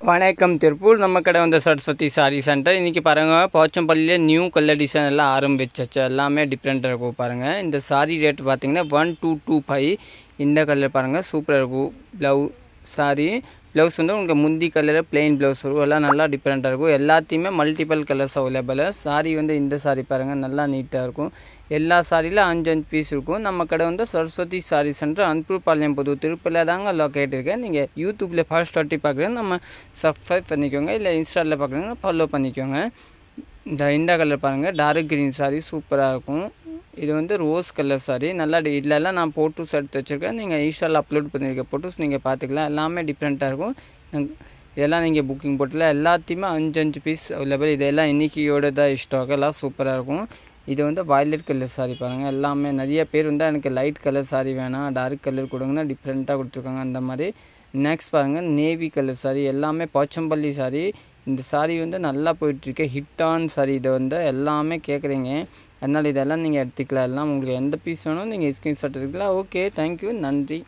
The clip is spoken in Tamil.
வணக்கம் திருப்பூர். நம்ம கடை வந்து சரஸ்வதி சாரி சென்டர். இன்றைக்கி பாருங்கள், போச்சம்பள்ளியிலே நியூ கலர் டிசைன் எல்லாம் ஆரம்பிச்சாச்சு. எல்லாமே டிஃப்ரெண்ட்டாக இருக்கும் பாருங்கள். இந்த சாரி ரேட் பார்த்திங்கன்னா 1225. இந்த கலர் பாருங்கள், சூப்பராக இருக்கும். ப்ளவுஸ் வந்து உங்களுக்கு முந்தி கலர் பிளெயின் ப்ளவுஸ் இருக்கும். எல்லாம் நல்லா டிஃப்ரெண்ட்டாக இருக்கும். எல்லாத்தையுமே மல்டிபிள் கலர்ஸ் அவைலபிள். சாரி வந்து இந்த சாரி பாருங்கள், நல்லா நீட்டாக இருக்கும். எல்லா சாரியில் 5 பீஸ் இருக்கும். நம்ம கடை வந்து சரஸ்வதி சாரி சென்டர், அன்பூர்பாளையம் புது திருப்பூரில் தாங்க லொக்கேட் இருக்கேன். நீங்கள் யூடியூப்பில் ஃபர்ஸ்ட் வாட்டி பார்க்குறேன், நம்ம சப்ஸ்கிரைப் பண்ணிக்கோங்க. இல்லை இன்ஸ்டாவில் பார்க்குறீங்கன்னா ஃபாலோ பண்ணிக்கோங்க. இந்த கலர் பாருங்கள், டார்க் க்ரீன் சாரி சூப்பராக இருக்கும். இது வந்து ரோஸ் கலர் சாரி. நல்லா இதிலெல்லாம் நான் ஃபோட்டோஸ் எடுத்து வச்சுருக்கேன். நீங்கள் இன்ஸ்டாவில் அப்லோட் பண்ணியிருக்க ஃபோட்டோஸ் நீங்கள் பார்த்துக்கலாம். எல்லாமே டிஃப்ரெண்ட்டாக இருக்கும். இதெல்லாம் நீங்கள் புக்கிங் போட்டுலாம். எல்லாத்தையுமே 5 பீஸ் அவைலபிள். இதெல்லாம் இன்றைக்கியோட தான் ஸ்டாக். எல்லாம் சூப்பராக இருக்கும். இது வந்து வயலட் கலர் சாரி பாருங்கள். எல்லாமே நிறைய பேர் வந்து எனக்கு லைட் கலர் சாரி வேணாம், டார்க் கலர் கொடுங்கன்னா டிஃப்ரெண்ட்டாக கொடுத்துருக்காங்க. அந்த மாதிரி நெக்ஸ்ட் பாருங்கள், நேவி கலர் சாரி. எல்லாமே போச்சம்பள்ளி சாரி. இந்த சாரி வந்து நல்லா போயிட்டுருக்கு, ஹிட்டான் சாரி. இதை வந்து எல்லாமே கேட்குறீங்க, அதனால் இதெல்லாம் நீங்கள் எடுத்துக்கலாம். எல்லாம் உங்களுக்கு எந்த பீஸ் வேணும் நீங்கள் ஸ்க்ரீன்ஷாட் எடுத்துக்கலாம். ஓகே, தேங்க்யூ, நன்றி.